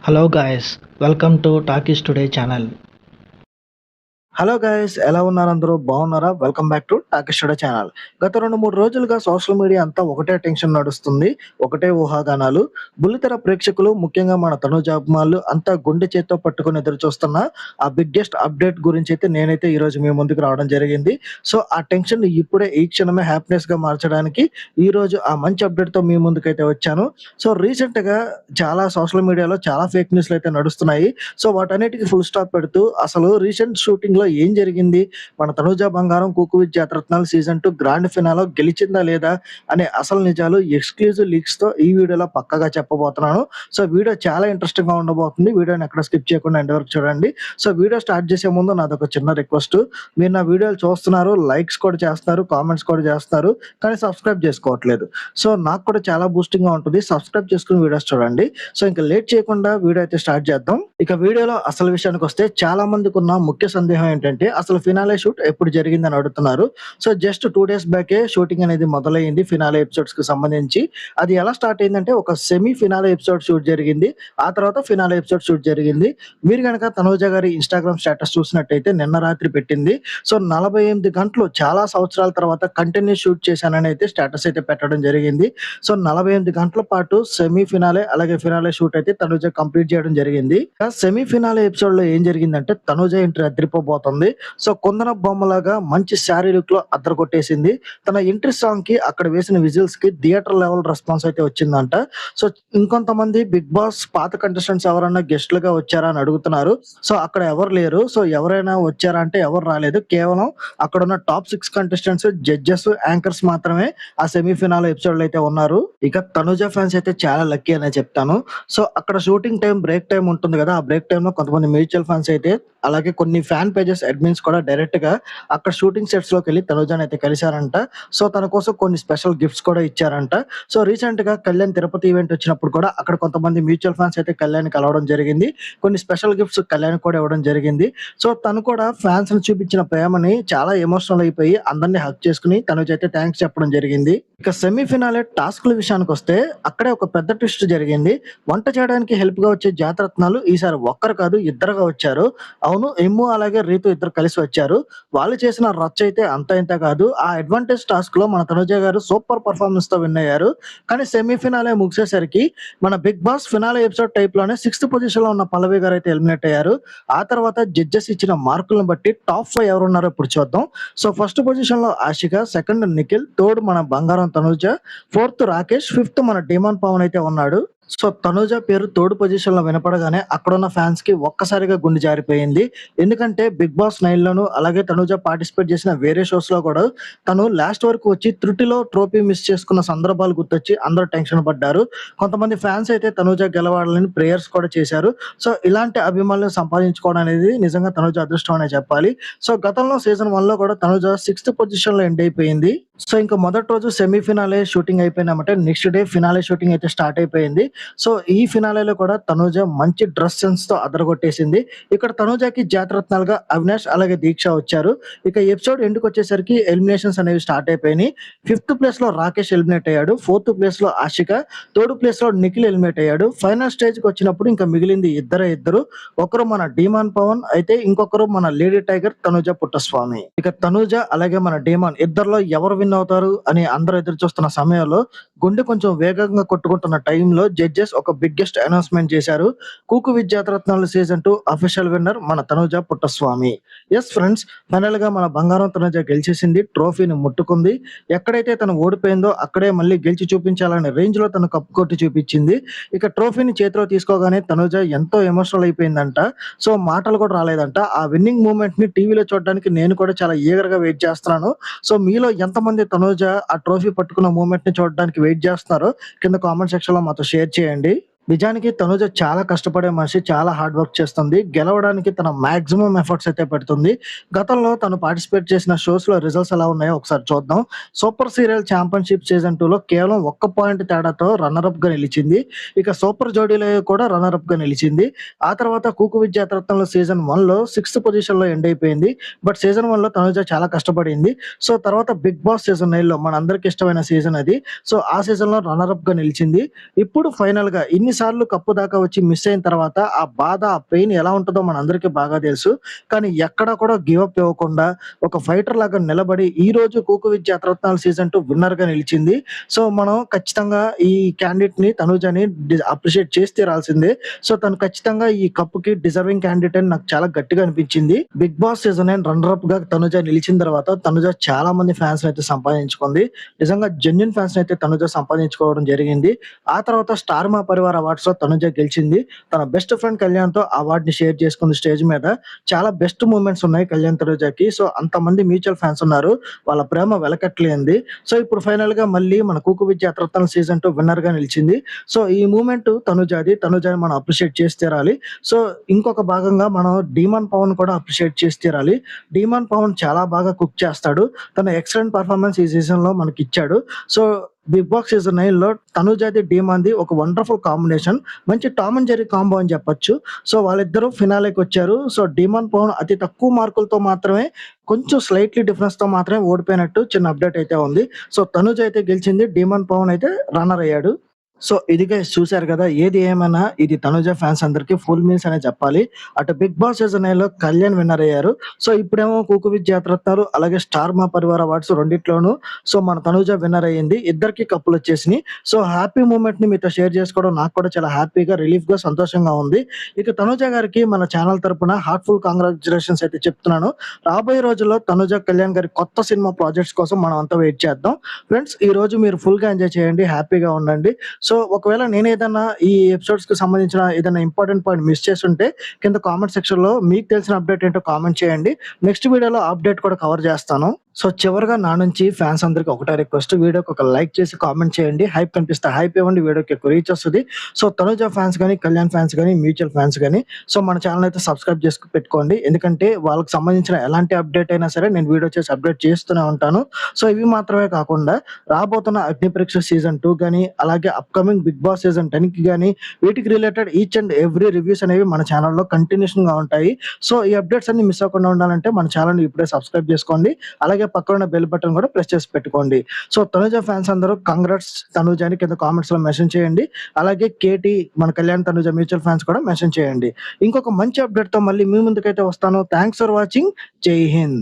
Hello guys, welcome to Talkies Today channel. Hello guys, ఎలా ఉన్నారు? అందరూ బాగున్నారా? Welcome back to talkie studio channel. గత 2, 3 రోజులుగా సోషల్ మీడియా అంతా ఒకటే టెన్షన్ నడుస్తుంది. ఒకటే ఊహాగానాలు. బుల్లితెర ప్రేక్షకులు, ముఖ్యంగా మన తనుజ అభిమానులు అంతా గుండె చేత్తో పట్టుకొని ఎదురు చూస్తున్న ఆ బిగ్గెస్ట్ అప్డేట్ గురించి అయితే నేనైతే ఈరోజు మీ ముందుకు రావడం జరిగింది. సో ఆ టెన్షన్ ఇప్పుడే ఈ క్షణమే హ్యాపీనెస్‌గా మార్చడానికి ఈరోజు ఆ మంచి అప్డేట్‌తో మీ ముందుకైతే వచ్చాను. సో రీసెంట్‌గా చాలా సోషల్ మీడియాలో చాలా ఫేక్ న్యూస్‌లు అయితే నడుస్తున్నాయి. సో వాటన్నిటికి ఫుల్ స్టాప్ పెడుతూ అసలు రీసెంట్ షూటింగ్‌లో ఏం జరిగింది? మన 'తనూజ బంగారం', 'కుకు విద్యారత్నాలు' సీజన్ 2 గ్రాండ్ ఫినాలో గెలిచిందా లేదా? అనే అసలు నిజాలు ఎక్స్‌క్లూజివ్ లీక్స్‌తో ఈ వీడియోలో పక్కాగా చెప్పబోతున్నాను. సో వీడియో చాలా ఇంట్రెస్టింగ్‌గా ఉండబోతుంది. వీడియోని ఎక్కడ స్కిప్ చేయకుండా ఎండ్ వరకు చూడండి. సో వీడియో స్టార్ట్ చేసే ముందు నాదొక చిన్న రిక్వెస్ట్. మీరు నా వీడియోలు చూస్తున్నారు, లైక్స్ కూడా చేస్తున్నారు, కామెంట్స్ కూడా చేస్తున్నారు. కానీ సబ్స్క్రైబ్ చేసుకోవట్లేదు. సో నాకు కూడా చాలా బూస్టింగ్‌గా ఉంటుంది. సబ్స్క్రైబ్ చేసుకొని వీడియోస్ చూడండి. సో ఇంక లేట్ చేయకుండా వీడియో అయితే స్టార్ట్ చేద్దాం. ఇక వీడియోలో అసలు విషయానికొస్తే చాలా మందికున్న ముఖ్య సందేహం ఏంటంటే అసలు ఫినాలే షూట్ ఎప్పుడు జరిగిందని అడుగుతున్నారు. సో జస్ట్ 2 డేస్ బ్యాకే షూటింగ్ అనేది మొదలైంది ఫినాలే ఎపిసోడ్స్‌కి సంబంధించి. అది ఎలా స్టార్ట్ అయిందంటే ఒక సెమీ ఫినాలే ఎపిసోడ్ షూట్ జరిగింది. ఆ తర్వాత ఫినాలే ఎపిసోడ్ షూట్ జరిగింది. మీరు గనక తనూజ గారి ఇన్‌స్టాగ్రామ్ స్టేటస్ చూసినట్టయితే నిన్న రాత్రి పెట్టింది. సో 48 గంటలు చాలా సంవత్సరాల తర్వాత కంటిన్యూస్ షూట్ చేశానని అయితే స్టేటస్ అయితే పెట్టడం జరిగింది. సో 48 గంటల పాటు సెమీ ఫినాలే అలాగే ఫినాలే షూట్ అయితే తనూజ కంప్లీట్ చేయడం జరిగింది. సెమీ ఫినాలే ఎపిసోడ్‌లో ఏం జరిగిందంటే తనూజ ఎంట్రీ అదిరిపోబోతుంది. సో కుందన బొమ్మలాగా మంచి శారీ లుక్‌లో అదరగొట్టేసింది. తన ఎంట్రీ సాంగ్‌కి అక్కడ వేసిన విజిల్స్‌కి థియేటర్ లెవెల్ రెస్పాన్స్ అయితే వచ్చిందంట. సో ఇంకొంతమంది బిగ్ బాస్ పాత కంటెస్టెంట్స్ ఎవరన్నా గెస్ట్‌లుగా వచ్చారా అని అడుగుతున్నారు. సో అక్కడ ఎవరు లేరు. సో ఎవరైనా వచ్చారా అంటే ఎవరు రాలేదు. కేవలం అక్కడున్న టాప్ 6 కంటెస్టెంట్స్, జడ్జెస్, యాంకర్స్ మాత్రమే ఆ సెమీ ఫినాలే ఎపిసోడ్‌లో అయితే ఉన్నారు. ఇక తనుజ ఫ్యాన్స్ అయితే చాలా లక్కీ అనే చెప్తాను. సో అక్కడ షూటింగ్ టైం, బ్రేక్ టైం ఉంటుంది కదా! ఆ బ్రేక్ టైమ్‌లో కొంతమంది మ్యూచువల్ ఫండ్స్ అయితే అలాగే కొన్ని ఫ్యాన్ పేజెస్ అడ్మిన్స్ కూడా డైరెక్ట్‌గా అక్కడ షూటింగ్ సెట్స్‌లోకెళ్ళి తనుజని అయితే కలిసారంట. సో తన కోసం కొన్ని స్పెషల్ గిఫ్ట్స్ కూడా ఇచ్చారంట. సో రీసెంట్‌గా కళ్యాణ్ తిరుపతి ఈవెంట్ వచ్చినప్పుడు కూడా అక్కడ కొంతమంది మ్యూచువల్ ఫండ్స్ అయితే కళ్యాణ్‌ని కలవడం జరిగింది. కొన్ని స్పెషల్ గిఫ్ట్స్ కళ్యాణ్‌కి కూడా ఇవ్వడం జరిగింది. సో తను కూడా ఫ్యాన్స్‌ని చూపించిన ప్రేమని చాలా ఎమోషనల్ అయిపోయి అందరిని హగ్ చేసుకొని తనుజ అయితే థాంక్స్ చెప్పడం జరిగింది. ఇక సెమీ ఫినాలే టాస్క్‌ల విషయానికొస్తే అక్కడే ఒక పెద్ద ట్విస్ట్ జరిగింది. వంట చేయడానికి హెల్ప్‌గా వచ్చే జాతరత్నాలు ఈసారి ఒక్కరు కాదు ఇద్దరుగా వచ్చారు. అవును, ఎమ్ము అలాగే రీతు ఇద్దరు కలిసి వచ్చారు. వాళ్ళు చేసిన రచ్చ అయితే అంతా ఇంతా కాదు. ఆ అడ్వాంటేజ్ టాస్క్‌లో మన తనుజ గారు సూపర్ పెర్ఫార్మన్స్‌తో విన్ అయ్యారు. కానీ సెమీ ఫినాలే ముగిసేసరికి మన బిగ్ బాస్ ఫినాలే ఎపిసోడ్ టైప్‌లోనే 6థ్ పొజిషన్‌లో ఉన్న పల్లవి గారు అయితే ఎలిమినేట్ అయ్యారు. ఆ తర్వాత జడ్జెస్ ఇచ్చిన మార్కులను బట్టి టాప్ 5 ఎవరున్నారో ఇప్పుడు చూద్దాం. సో ఫస్ట్ పొజిషన్‌లో ఆషిక, సెకండ్ నిఖిల్, థర్డ్ మన బంగారం తనుజ, ఫోర్త్ రాకేష్, ఫిఫ్త్ మన డీమాన్ పవన్ అయితే ఉన్నాడు. సో తనుజ పేరు థర్డ్ పొజిషన్‌లో వినపడగానే అక్కడున్న ఫ్యాన్స్‌కి ఒక్కసారిగా గుండె జారిపోయింది. ఎందుకంటే 'బిగ్ బాస్ 9'లోను అలాగే తనుజ పార్టిసిపేట్ చేసిన వేరే షోస్‌లో కూడా తను లాస్ట్ వరకు వచ్చి త్రుటిలో ట్రోఫీ మిస్ చేసుకున్న సందర్భాలు గుర్తొచ్చి అందరూ టెన్షన్ పడ్డారు. కొంతమంది ఫ్యాన్స్ అయితే తనుజ గెలవాలని ప్రేయర్స్ కూడా చేశారు. సో ఇలాంటి అభిమానులను సంపాదించుకోవడం అనేది నిజంగా తనుజ అదృష్టం అనే చెప్పాలి. సో గతంలో సీజన్ 1లో కూడా తనుజ 6థ్ పొజిషన్‌లో ఎండ్ అయిపోయింది. సో ఇంక మొదటి రోజు సెమీ ఫినాలే షూటింగ్ అయిపోయినామంటే నెక్స్ట్ డే ఫినాలే షూటింగ్ అయితే స్టార్ట్ అయిపోయింది. సో ఈ ఫినాలేలో కూడా తనూజ మంచి డ్రెస్ సెన్స్‌తో అదరగొట్టేసింది. ఇక్కడ తనూజకి జాతరత్నాలుగా అవినాష్ అలాగే దీక్ష వచ్చారు. ఇక ఎపిసోడ్ ఎండ్‌కొచ్చేసరికి ఎలిమినేషన్స్ అనేవి స్టార్ట్ అయిపోయినాయి. ఫిఫ్త్ ప్లేస్‌లో రాకేష్ ఎలిమినేట్ అయ్యాడు. ఫోర్త్ ప్లేస్‌లో ఆషిక, థర్డ్ ప్లేస్‌లో నిఖిల్ ఎలిమినేట్ అయ్యాడు. ఫైనల్ స్టేజ్‌కి వచ్చినప్పుడు ఇంకా మిగిలింది ఇద్దరే ఇద్దరు. ఒకరు మన డీమాన్ పవన్ అయితే ఇంకొకరు మన లేడీ టైగర్ తనూజ పుట్టస్వామి. ఇక తనూజ అలాగే మన డీమాన్ ఇద్దరిలో ఎవరు విన్ అవుతారు అని అందరూ ఎదురు చూస్తున్న సమయంలో గుండె కొంచెం వేగంగా కొట్టుకుంటున్న టైంలో జడ్జెస్ ఒక బిగ్గెస్ట్ అనౌన్స్‌మెంట్ చేశారు. 'కూకు విద్యారత్నాలు' సీజన్ 2 అఫీషియల్ విన్నర్ మన తనూజ పుట్టస్వామి. యెస్ ఫ్రెండ్స్, ఫైనల్‌గా మన బంగారం తనూజ గెలిచేసింది. ట్రోఫీని ముట్టుకుంది. ఎక్కడైతే తను ఓడిపోయిందో అక్కడే మళ్ళీ గెలిచి చూపించాలనే రేంజ్‌లో తను కప్ కొట్టి చూపించింది. ఇక ట్రోఫీని చేతిలో తీసుకోగానే తనూజ ఎంతో ఎమోషనల్ అయిపోయిందంట. సో మాటలు కూడా రాలేదంట. ఆ విన్నింగ్ మూమెంట్‌ని టీవీలో చూడడానికి నేను కూడా చాలా ఈగర్‌గా వెయిట్ చేస్తున్నాను. సో మీలో ఎంతమంది తనూజ ఆ ట్రోఫీ పట్టుకున్న మూమెంట్‌ని చూడడానికి వెయిట్ చేస్తున్నారో కింద కామెంట్ సెక్షన్‌లో మాతో షేర్ చేయండి. నిజానికి తనుజ చాలా కష్టపడే మనిషి. చాలా హార్డ్ వర్క్ చేస్తుంది. గెలవడానికి తన మాక్సిమం ఎఫర్ట్స్ అయితే పెడుతుంది. గతంలో తను పార్టిసిపేట్ చేసిన షోస్‌లో రిజల్ట్స్ ఎలా ఉన్నాయో ఒకసారి చూద్దాం. సూపర్ సీరియల్ ఛాంపియన్‌షిప్ సీజన్ 2లో కేవలం ఒక్క పాయింట్ తేడాతో రన్నర్ అప్‌గా నిలిచింది. ఇక సూపర్ జోడీలో కూడా రన్నర్ అప్‌గా నిలిచింది. ఆ తర్వాత 'కూకు విద్యారత్నాలు' సీజన్ 1లో 6థ్ పొజిషన్‌లో ఎండ్ అయిపోయింది. బట్ సీజన్ 1లో తనుజ చాలా కష్టపడింది. సో తర్వాత 'బిగ్ బాస్' సీజన్ 9లో మనందరికి ఇష్టమైన సీజన్ అది. సో ఆ సీజన్‌లో రన్నర్ అప్‌గా నిలిచింది. ఇప్పుడు ఫైనల్‌గా ఇన్ని సార్లు కప్పు దాకా వచ్చి మిస్ అయిన తర్వాత ఆ బాధ, ఆ పెయిన్ ఎలా ఉంటదో మనందరికీ బాగా తెలుసు. కానీ ఎక్కడా కూడా గివ్ అప్ ఇవ్వకుండా ఒక ఫైటర్ లాగా నిలబడి ఈరోజు 'కుకు విత్ రత్నాలు' సీజన్ 2 విన్నర్‌గా నిలిచింది. సో, మనం ఖచ్చితంగా ఈ క్యాండిడేట్‌ని తనుజని అప్రిషియేట్ చేసి తీరాల్సిందే. సో, తను ఖచ్చితంగా ఈ కప్‌కి డిజర్వింగ్ క్యాండిడేట్ అని నాకు చాలా గట్టిగా అనిపించింది. 'బిగ్ బాస్' సీజన్ 9 రన్నర్ అప్‌గా తనుజ నిలిచిన తర్వాత తనుజ చాలా మంది ఫ్యాన్స్‌నైతే సంపాదించుకుంది. నిజంగా జెన్యూన్ ఫ్యాన్స్‌నైతే తనుజ సంపాదించుకోవడం జరిగింది. ఆ తర్వాత 'స్టార్ మా పరివార్' అవార్డ్స్‌లో తనుజ గెలిచింది. తన బెస్ట్ ఫ్రెండ్ కళ్యాణ్‌తో అవార్డ్‌ని షేర్ చేసుకుంది స్టేజ్ మీద. చాలా బెస్ట్ మూమెంట్స్ ఉన్నాయి కళ్యాణ్, తనుజకి. సో, అంతమంది మ్యూచువల్ ఫ్యాన్స్ ఉన్నారు. వాళ్ళ ప్రేమ వెలకట్టలేనిది. సో, ఇప్పుడు ఫైనల్‌గా మళ్ళీ మన 'కుకు విత్ రత్నాలు' సీజన్ 2 విన్నర్‌గా నిలిచింది. సో, ఈ మూమెంట్ తనుజది. తనుజని మనం అప్రిషియేట్ చేసి తీరాలి. సో, ఇంకొక భాగంగా మనం 'డీమాన్ పవన్' కూడా అప్రిషియేట్ చేసి తీరాలి. 'డీమాన్ పవన్' చాలా బాగా కుక్ చేస్తాడు. తన ఎక్సలెంట్ పెర్ఫార్మన్స్ ఈ సీజన్‌లో మనకిచ్చాడు. సో, 'బిగ్ బాస్' సీజన్ 9లో తనుజది, డీమాన్‌ది ఒక వండర్‌ఫుల్ కాంబినేషన్. మంచి టామ్ అండ్ జెర్రీ కాంబో అని చెప్పొచ్చు. సో, వాళ్ళిద్దరూ ఫినాలేకొచ్చారు. సో, 'డీమాన్ పవన్' అతి తక్కువ మార్కులతో మాత్రమే, కొంచెం స్లైట్‌లీ డిఫరెన్స్‌తో మాత్రమే ఓడిపోయినట్టు చిన్న అప్డేట్ అయితే ఉంది. సో, తనుజ అయితే గెలిచింది. 'డీమాన్ పవన్' అయితే రన్నర్ అయ్యాడు. సో, ఇది గైస్ చూసారు గదా! ఏది ఏమైనా ఇది తనుజ ఫ్యాన్స్ అందరికి ఫుల్ మీల్స్ అనే చెప్పాలి. అటు 'బిగ్ బాస్' సీజన్ 9లో కళ్యాణ్ విన్నర్ అయ్యారు. సో, ఇప్పుడేమో 'కుకు విత్ జాతిరత్నాలు' అలాగే 'స్టార్ మా పరివార్' అవార్డ్స్ రెండిట్లోనూ సో, మన తనుజ విన్నర్ అయ్యింది. ఇద్దరికీ కప్పులొచ్చేసినియి. సో, హ్యాపీ మూమెంట్‌ని మీతో షేర్ చేసుకోవడం నాకు కూడా చాలా హ్యాపీగా, రిలీఫ్‌గా, సంతోషంగా ఉంది. ఇక తనుజ గారికి మన ఛానల్ తరపున హార్ట్‌ఫుల్ కంగ్రాచ్యులేషన్స్ అయితే చెప్తున్నాను. రాబోయే రోజుల్లో తనుజ, కళ్యాణ్ గారి కొత్త సినిమా ప్రాజెక్ట్స్ కోసం మనం అంతా వెయిట్ చేద్దాం. ఫ్రెండ్స్, ఈ రోజు మీరు ఫుల్‌గా ఎంజాయ్ చేయండి. హ్యాపీగా ఉండండి. సో, ఒకవేళ నేనేదన్నా ఈ ఎపిసోడ్స్‌కి సంబంధించిన ఏదైనా ఇంపార్టెంట్ పాయింట్ మిస్ చేసుంటే కింద కామెంట్ సెక్షన్‌లో మీకు తెలిసిన అప్డేట్ ఏంటో కామెంట్ చేయండి. నెక్స్ట్ వీడియోలో ఆ అప్డేట్ కూడా కవర్ చేస్తాను. సో, చివరగా నా నుంచి ఫ్యాన్స్ అందరికి ఒకటే రిక్వెస్ట్, వీడియోకి ఒక లైక్ చేసి కామెంట్ చేయండి. హైప్ కనిపిస్తే హైప్ ఇవ్వండి. వీడియోకి ఎక్కువ రీచ్ వస్తది. సో, తనుజ ఫ్యాన్స్ గాని, కళ్యాణ్ ఫ్యాన్స్ గాని, మ్యూచువల్ ఫ్యాన్స్ గాని సో, మన ఛానెల్ అయితే సబ్స్క్రైబ్ చేసి పెట్టుకోండి. ఎందుకంటే వాళ్ళకి సంబంధించిన ఎలాంటి అప్డేట్ అయినా సరే నేను వీడియో చేసి అప్డేట్ చేస్తూనే ఉంటాను. సో, ఇవి మాత్రమే కాకుండా రాబోతున్న 'అగ్నిపరీక్ష' సీజన్ 2 గాని, అలాగే అప్‌కమింగ్ 'బిగ్ బాస్' సీజన్ 10కి గాని వీటికి related each and every reviews అనేవి మన ఛానెల్‌లో కంటిన్యూషన్‌గా ఉంటాయి. సో, ఈ అప్డేట్స్ అన్ని మిస్ అవ్వకుండా ఉండాలంటే మన ఛానెల్‌ని ఇప్పుడే సబ్స్క్రైబ్ చేసుకోండి. అలాగే పక్కన ఉన్న బెల్ బటన్ కూడా ప్రెస్ చేసి పెట్టుకోండి. సో, తనుజ ఫ్యాన్స్ అందరూ కంగ్రాట్స్ తనుజ అని కింద కామెంట్స్‌లో మెన్షన్ చేయండి. అలాగే కేటీ, మన కళ్యాణ్, తనుజ మ్యూచువల్ ఫ్యాన్స్ కూడా మెన్షన్ చేయండి. ఇంకొక మంచి అప్డేట్‌తో మళ్ళీ మీ ముందుకైతే వస్తాను. Thanks for watching. జై హింద్.